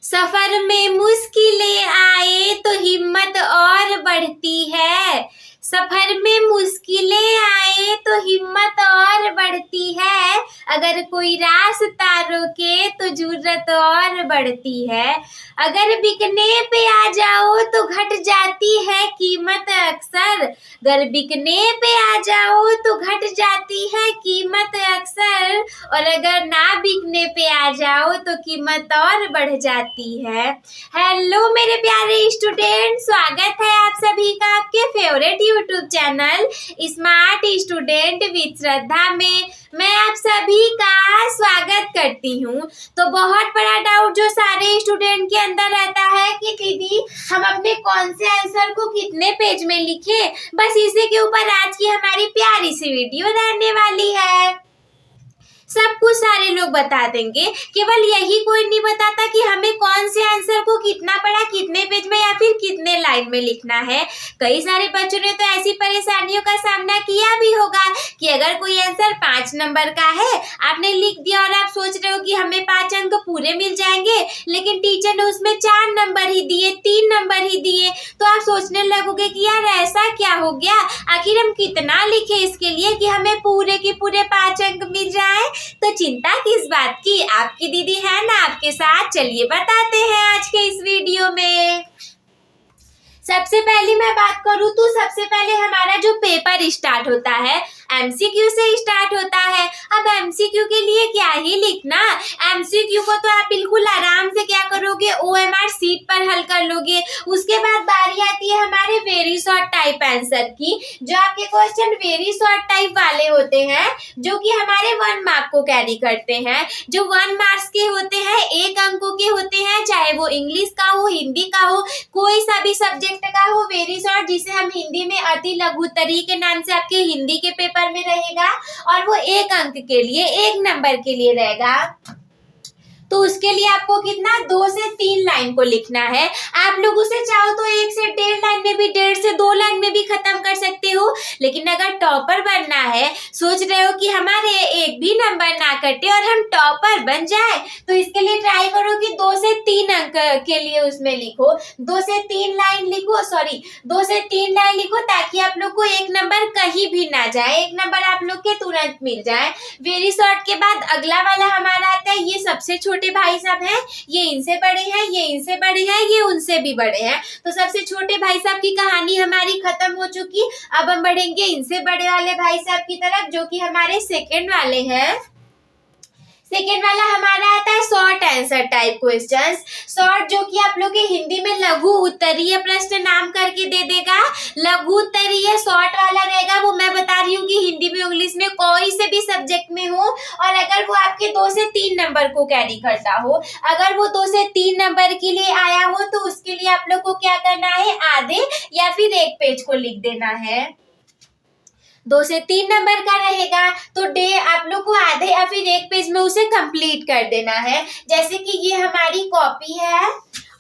सफर में मुश्किलें आए तो हिम्मत और बढ़ती है। सफर में मुश्किलें आए तो हिम्मत और बढ़ती है। अगर कोई रास्ता रोके तो जुर्रत और बढ़ती है। अगर बिकने पे आ जाओ तो घट जाती है कीमत अक्सर। अगर बिकने पे आ जाओ तो घट जाती है कीमत अक्सर। और अगर ना बिकने पे आ जाओ तो कीमत और बढ़ जाती है। हेलो मेरे प्यारे स्टूडेंट, स्वागत है आप सभी का आपके favourite YouTube channel smart student with Shraddha में। मैं आप सभी का स्वागत करती हूँ। तो बहुत बड़ा डाउट जो सारे स्टूडेंट के अंदर रहता है कि दीदी हम अपने कौन से आंसर को कितने पेज में लिखें, बस इसी के ऊपर आज की हमारी प्यारी सी वीडियो रहने वाली है। सब कुछ सारे लोग बता देंगे, केवल यही कोई नहीं बताता कि हमें कौन से आंसर को कितना पढ़ा, कितने पेज में या फिर कितने लाइन में लिखना है। कई सारे बच्चों ने तो ऐसी परेशानियों का सामना किया भी होगा कि अगर कोई आंसर 5 नंबर का है, आपने लिख दिया और आप सोच रहे हो कि हमें 5 अंक पूरे मिल जाएंगे, लेकिन टीचर ने उसमें 4 नंबर ही दिए, 3 नंबर ही दिए, तो आप सोचने लगोगे कि यार ऐसा क्या हो गया, आखिर हम कितना लिखे इसके लिए कि हमें पूरे के पूरे 5 अंक मिल जाए। तो चिंता किस बात की, आपकी दीदी है ना आपके साथ। चलिए बताते हैं आज के इस वीडियो में। सबसे पहले मैं बात करूँ तो सबसे पहले हमारा जो पेपर स्टार्ट होता है एमसीक्यू से स्टार्ट होता है। अब एमसीक्यू के लिए क्या ही लिखना, एमसीक्यू को तो आप बिल्कुल आराम से क्या करोगे, ओएमआर सीट पर हल कर लोगे। उसके बाद बारी आती है हमारे वेरी शॉर्ट टाइप आंसर की, जो आपके क्वेश्चन वेरी शॉर्ट टाइप वाले होते हैं, जो कि हमारे 1 मार्क को कैरी करते हैं। जो 1 मार्क्स के होते हैं, 1 अंकों के होते हैं, चाहे वो इंग्लिश का हो, हिंदी का हो, कोई सा भी सब्जेक्ट का हो, वेरी शॉर्ट, जिसे हम हिंदी में अति लघुत्तरीय के नाम से आपके हिंदी के पेपर में रहेगा, और वो 1 अंक के लिए, 1 नंबर के लिए रहेगा। तो उसके लिए आपको कितना, 2 से 3 लाइन को लिखना है। आप लोग उसे चाहो तो 1 से 1.5 लाइन में भी, 1.5 से 2 लाइन में भी खत्म कर सकते हो। लेकिन अगर टॉपर बनना है, सोच रहे हो कि हमारे एक भी नंबर ना कटे और हम टॉपर बन जाए, तो इसके लिए ट्राई करो कि 2 से 3 अंक के लिए उसमें लिखो, 2 से 3 लाइन लिखो, 2 से 3 लाइन लिखो, ताकि आप लोग को 1 नंबर कहीं भी ना जाए, 1 नंबर आप लोग के तुरंत मिल जाए। वेरी शॉर्ट के बाद अगला वाला हमारा आता है, ये सबसे छोटे भाई साहब हैं, ये इनसे बड़े हैं, ये इनसे बड़े हैं, ये उनसे भी बड़े हैं। तो सबसे छोटे भाई साहब की कहानी हमारी खत्म हो चुकी। अब हम बढ़ेंगे इनसे बड़े वाले भाई साहब की तरफ, जो कि हमारे सेकंड वाले हैं। सेकेंड वाला हमारा आता है short answer type questions. Short जो कि आप लोग के हिंदी में लघु उत्तरीय प्रश्न नाम करके दे देगा। लघु उत्तरीय शॉर्ट वाला रहेगा, वो मैं बता रही हूँ कि हिंदी में, इंग्लिश में, कोई से भी सब्जेक्ट में हो, और अगर वो आपके 2 से 3 नंबर को कैरी करता हो। अगर वो 2 से 3 नंबर के लिए आया हो तो उसके लिए आप लोग को क्या करना है, आधे या फिर 1 पेज को लिख देना है। 2 से 3 नंबर का रहेगा तो आप लोग को आधे या फिर 1 पेज में उसे कंप्लीट कर देना है। जैसे कि ये हमारी कॉपी है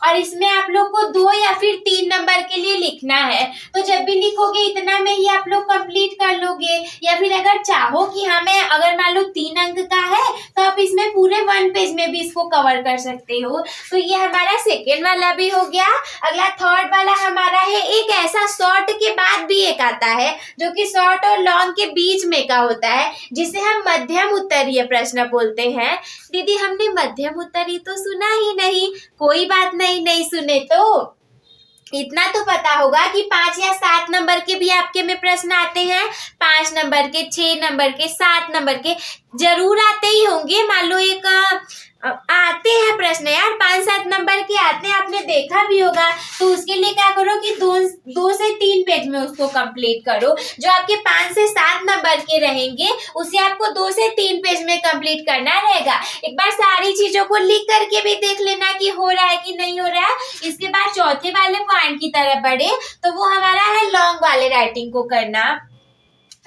और इसमें आप लोग को 2 या फिर 3 नंबर के लिए लिखना है। तो जब भी लिखोगे इतना में ही आप लोग कंप्लीट कर लोगे। या फिर अगर चाहो कि हमें, अगर मान लो 3 अंक का है, तो आप इसमें पूरे 1 पेज में भी इसको कवर कर सकते हो। तो ये हमारा सेकेंड वाला भी हो गया। अगला थर्ड वाला हमारा है, एक ऐसा शॉर्ट के बाद भी एक आता है, जो कि शॉर्ट और लॉन्ग के बीच में का होता है, जिसे हम मध्यम उत्तरीय प्रश्न बोलते हैं। दीदी हमने मध्यम उत्तरीय तो सुना ही नहीं। कोई बात नहीं सुने तो इतना तो पता होगा कि 5 या 7 नंबर के भी आपके में प्रश्न आते हैं। 5 नंबर के, 6 नंबर के, 7 नंबर के जरूर आते ही होंगे। मान लो एक आते हैं प्रश्न यार, 5-7 नंबर के आते हैं, आपने देखा भी होगा। तो उसके लिए क्या करो कि 2 से 3 पेज में उसको कंप्लीट करो। जो आपके 5 से 7 नंबर के रहेंगे उसे आपको 2 से 3 पेज में कंप्लीट करना रहेगा। एक बार सारी चीजों को लिख करके भी देख लेना कि हो रहा है कि नहीं हो रहा है। इसके बाद चौथे वाले पॉइंट की तरफ बढ़े, तो वो हमारा है लॉन्ग वाले राइटिंग को करना।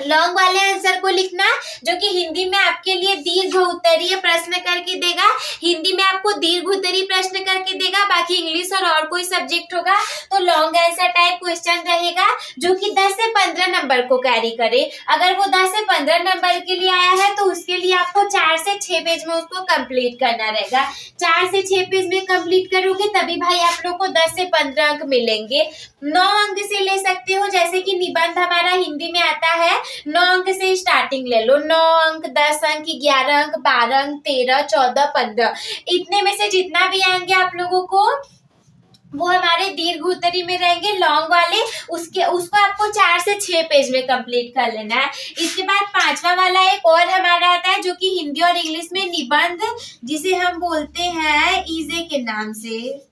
लॉन्ग वाले आंसर को लिखना जो कि हिंदी में आपके लिए दीर्घ उत्तरीय प्रश्न करके देगा। हिंदी में आपको दीर्घ उत्तरीय प्रश्न करके देगा, बाकी इंग्लिश और कोई सब्जेक्ट होगा तो लॉन्ग आंसर टाइप क्वेश्चन रहेगा जो कि 10 से 15 नंबर को कैरी करे। अगर वो 10 से 15 नंबर के लिए आया है तो उसके लिए आपको 4 से 6 पेज में उसको कंप्लीट करना रहेगा। 4 से 6 पेज में कंप्लीट करोगे तभी भाई आप लोग को 10 से 15 अंक मिलेंगे। 9 अंक से ले सकते हो, जैसे कि निबंध हमारा हिंदी में आता है 9 अंक से स्टार्टिंग ले लो। 9 अंक, 10 अंक, 11 अंक, 12 अंक, 13, 14, 15, इतने में से जितना भी आएंगे आप लोगों को वो हमारे दीर्घ उत्तरी में रहेंगे लॉन्ग वाले। उसको आपको 4 से 6 पेज में कंप्लीट कर लेना है। इसके बाद 5वां वाला एक और हमारा आता है जो कि हिंदी और इंग्लिश में निबंध, जिसे हम बोलते हैं ईजे के नाम से।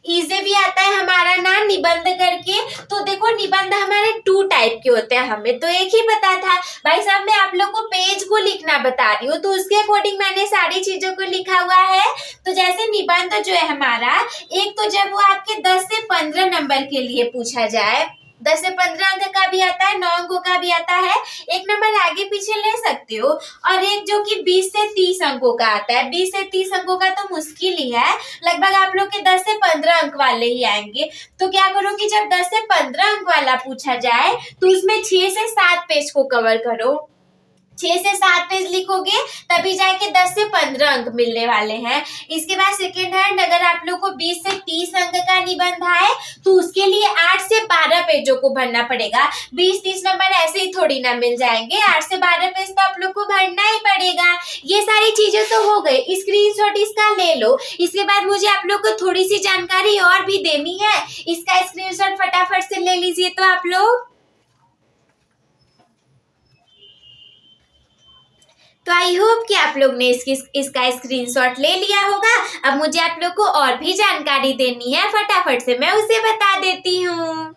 ईजे भी आता है हमारा ना निबंध करके। तो देखो निबंध हमारे 2 टाइप के होते हैं, हमें तो एक ही पता था भाई साहब। मैं आप लोग को पेज को लिखना बता रही हूँ तो उसके अकॉर्डिंग मैंने सारी चीजों को लिखा हुआ है। तो जैसे निबंध जो है हमारा, एक तो जब वो आपके 10 से 15 नंबर के लिए पूछा जाए, 10 से 15 अंक का भी आता है, 9 अंकों का भी आता है, एक नंबर आगे पीछे ले सकते हो। और एक जो कि 20 से 30 अंकों का आता है। 20 से 30 अंकों का तो मुश्किल ही है, लगभग आप लोग के 10 से 15 अंक वाले ही आएंगे। तो क्या करो कि जब 10 से 15 अंक वाला पूछा जाए तो उसमें 6 से 7 पेज को कवर करो। 6 से 7 पेज लिखोगे तभी जाके 10 से 15 अंक मिलने वाले हैं। इसके बाद सेकेंड हैंड अगर आप लोग को 20 से 30 अंक का निबंध है तो उसके लिए 8 से 12 पेजों को भरना पड़ेगा। 20-30 नंबर ऐसे ही थोड़ी ना मिल जाएंगे, 8 से 12 पेज तो आप लोग को भरना ही पड़ेगा। ये सारी चीजें तो हो गई, स्क्रीनशॉट इसका ले लो। इसके बाद मुझे आप लोग को थोड़ी सी जानकारी और भी देनी है, इसका स्क्रीनशॉट फटाफट से ले लीजिए तो आप लोग। तो आई होप कि आप लोग ने इसका स्क्रीनशॉट ले लिया होगा। अब मुझे आप लोग को और भी जानकारी देनी है, फटाफट से मैं उसे बता देती हूँ।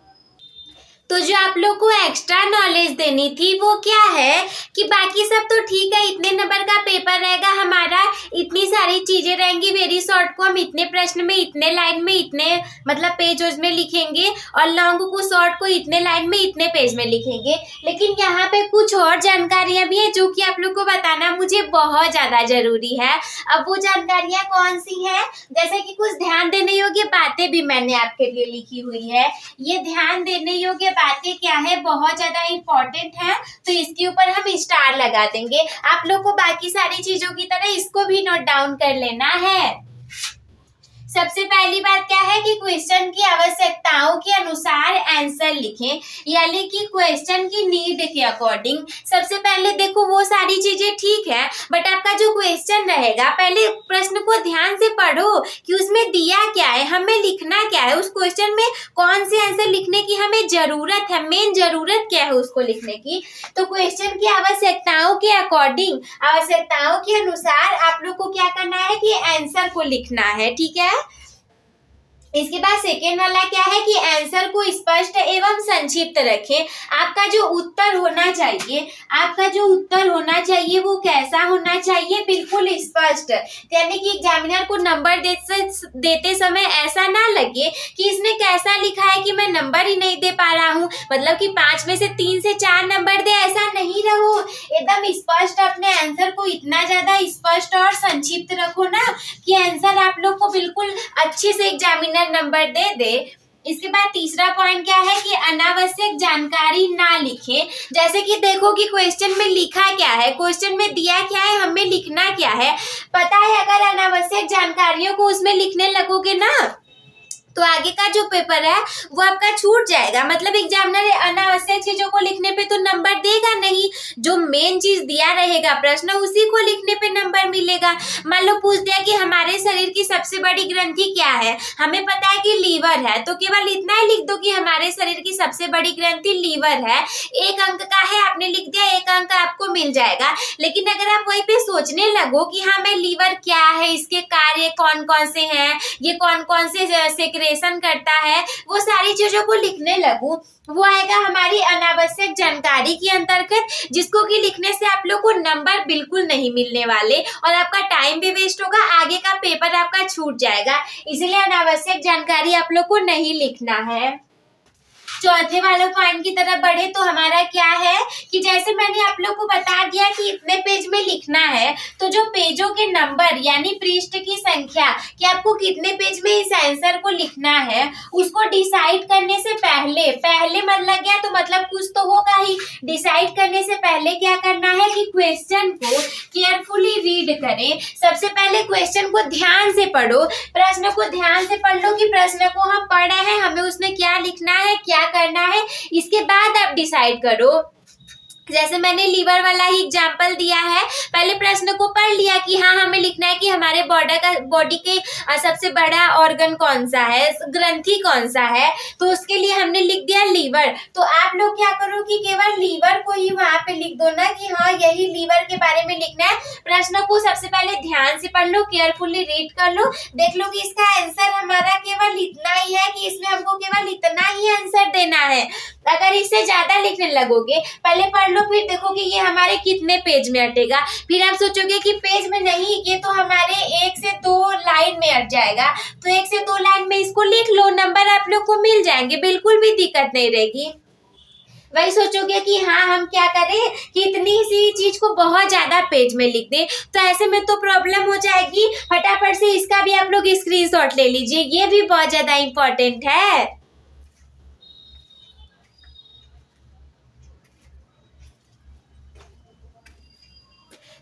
तो जो आप लोग को एक्स्ट्रा नॉलेज देनी थी वो क्या है कि बाकी सब तो ठीक है, इतने नंबर का पेपर रहेगा हमारा, इतनी सारी चीजें रहेंगी, वेरी शॉर्ट को हम इतने प्रश्न में, इतने लाइन में, इतने मतलब पेज में लिखेंगे, और लॉन्ग को शॉर्ट को इतने लाइन में, इतने पेज में लिखेंगे। लेकिन यहाँ पे कुछ और जानकारियां भी है जो कि आप लोग को बताना मुझे बहुत ज्यादा जरूरी है। अब वो जानकारियां कौन सी है, जैसे कि कुछ ध्यान देने योग्य बातें भी मैंने आपके लिए लिखी हुई है। ये ध्यान देने योग्य बातें क्या है, बहुत ज्यादा इम्पोर्टेंट है, तो इसके ऊपर हम स्टार लगा देंगे। आप लोग को बाकी सारी चीजों की तरह इसको भी नोट डाउन कर लेना है। सबसे पहली बात क्या है कि क्वेश्चन की आवश्यकताओं के अनुसार आंसर लिखें, यानी कि क्वेश्चन की नीड के अकॉर्डिंग। सबसे पहले देखो वो सारी चीजें ठीक है, बट आपका जो क्वेश्चन रहेगा पहले प्रश्न को ध्यान से पढ़ो कि उसमें दिया क्या है, हमें लिखना क्या है, उस क्वेश्चन में कौन से आंसर लिखने की हमें जरूरत है, मेन जरूरत क्या है उसको लिखने की। तो क्वेश्चन की आवश्यकताओं के अकॉर्डिंग, आवश्यकताओं के अनुसार आप लोग को क्या करना है कि आंसर को लिखना है, ठीक है। इसके बाद सेकेंड वाला क्या है कि आंसर को स्पष्ट एवं संक्षिप्त रखें। आपका जो उत्तर होना चाहिए, आपका जो उत्तर होना चाहिए वो कैसा होना चाहिए, बिल्कुल स्पष्ट, यानी कि एग्जामिनर को नंबर देते समय ऐसा ना लगे कि इसने कैसा लिखा है कि मैं नंबर ही नहीं दे पा रहा हूँ, मतलब कि 5 में से 3 से 4 नंबर दे, ऐसा नहीं रहो। एकदम स्पष्ट अपने आंसर को इतना ज्यादा स्पष्ट और संक्षिप्त रखो ना कि आंसर आप लोग को बिल्कुल अच्छे से एग्जामिनर नंबर दे। इसके बाद तीसरा पॉइंट क्या है कि अनावश्यक जानकारी ना लिखें। जैसे कि देखो कि क्वेश्चन में लिखा क्या है, क्वेश्चन में दिया क्या है, हमें लिखना क्या है, पता है। अगर अनावश्यक जानकारियों को उसमें लिखने लगोगे ना तो आगे का जो पेपर है वो आपका छूट जाएगा। मतलब एग्जामिनर अनावश्यक चीजों को लिखने पे तो नंबर देगा नहीं, जो मेन चीज दिया रहेगा प्रश्न उसी को लिखने पे नंबर मिलेगा। मान लो पूछ दिया कि हमारे शरीर की सबसे बड़ी ग्रंथि क्या है, हमें पता है कि लीवर है, तो केवल इतना ही लिख दो कि हमारे शरीर की सबसे बड़ी ग्रंथि लीवर है। 1 अंक का है, आपने लिख दिया, 1 अंक आपको मिल जाएगा। लेकिन अगर आप वहीं पे सोचने लगो कि हाँ मैं लीवर क्या है, इसके कार्य कौन कौन से हैं, ये कौन कौन से सेक्रेशन करता है, वो सारी चीजों को लिखने लगूं, वो आएगा हमारी अनावश्यक जानकारी के अंतर्गत, जिसको कि लिखने से आप लोग को नंबर बिल्कुल नहीं मिलने वाले और आपका टाइम भी वेस्ट होगा, आगे का पेपर आपका छूट जाएगा। इसलिए अनावश्यक जानकारी आप लोग को नहीं लिखना है। चौथे वाले पॉइंट की तरफ बढ़े तो हमारा क्या है कि जैसे मैंने आप लोग को बता दिया कि इतने पेज में लिखना है, तो जो पेजों के नंबर यानी पृष्ठ की संख्या कि आपको कितने पेज में इस आंसर को लिखना है, उसको डिसाइड करने से पहले मन लग गया तो मतलब कुछ तो होगा ही। डिसाइड करने से पहले क्या करना है कि क्वेश्चन को केयरफुली रीड करें। सबसे पहले क्वेश्चन को ध्यान से पढ़ो, प्रश्न को ध्यान से पढ़ लो कि प्रश्न को हम पढ़ रहे हैं, हमें उसमें क्या लिखना है, क्या करना है, इसके बाद आप डिसाइड करो। जैसे मैंने लीवर वाला ही एग्जाम्पल दिया है, पहले प्रश्न को पढ़ लिया कि हाँ हमें लिखना है कि हमारे बॉडी के सबसे बड़ा ऑर्गन कौन सा है, ग्रंथि कौन सा है, तो उसके लिए हमने लिख दिया लीवर। तो आप लोग क्या करो कि केवल लीवर को ही वहां पे लिख दो ना कि हाँ यही लीवर के बारे में लिखना है। प्रश्न को सबसे पहले ध्यान से पढ़ लो, केयरफुली रीड कर लो, देख लो कि इसका आंसर हमारा केवल इतना ही है कि इसमें हमको केवल इतना ही आंसर देना है। अगर इससे ज्यादा लिखने लगोगे, पहले पढ़ लो फिर देखो कि ये हमारे कितने पेज में अटेगा, फिर आप सोचोगे कि पेज में नहीं, ये तो हमारे 1 से 2 लाइन में अट जाएगा, तो 1 से 2 लाइन में इसको लिख लो, नंबर आप लोग को मिल जाएंगे, बिल्कुल भी दिक्कत नहीं रहेगी। वही सोचोगे कि हाँ हम क्या करें कि इतनी सी चीज को बहुत ज्यादा पेज में लिख दें, तो ऐसे में तो प्रॉब्लम हो जाएगी। फटाफट से इसका भी आप लोग स्क्रीनशॉट ले लीजिए, ये भी बहुत ज्यादा इंपॉर्टेंट है।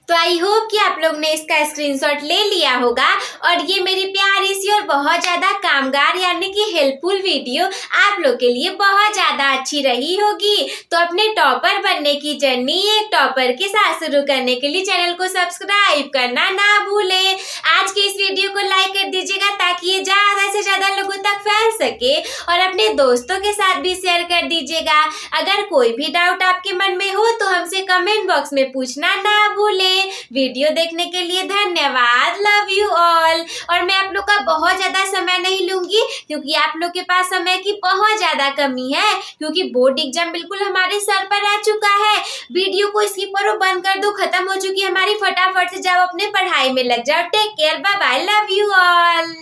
तो आई होप कि आप लोग ने इसका स्क्रीनशॉट ले लिया होगा और ये मेरी प्यारी सी और बहुत ज़्यादा कामगार यानी कि हेल्पफुल वीडियो आप लोग के लिए बहुत ज़्यादा अच्छी रही होगी। तो अपने टॉपर बनने की जर्नी एक टॉपर के साथ शुरू करने के लिए चैनल को सब्सक्राइब करना ना भूलें। आज के इस वीडियो को लाइक कर दीजिएगा ताकि ये ज़्यादा से ज़्यादा लोगों तक फैल सके और अपने दोस्तों के साथ भी शेयर कर दीजिएगा। अगर कोई भी डाउट आपके मन में हो तो हमसे कमेंट बॉक्स में पूछना ना भूलें। वीडियो देखने के लिए धन्यवाद, लव यू ऑल। और मैं आप लोग का बहुत ज्यादा समय नहीं लूंगी क्योंकि आप लोग के पास समय की बहुत ज्यादा कमी है, क्योंकि बोर्ड एग्जाम बिल्कुल हमारे सर पर आ चुका है। वीडियो को स्किप करो, बंद कर दो, खत्म हो चुकी है हमारी, फटाफट से जाओ अपने पढ़ाई में लग जाओ। Take care, bye bye, love you all.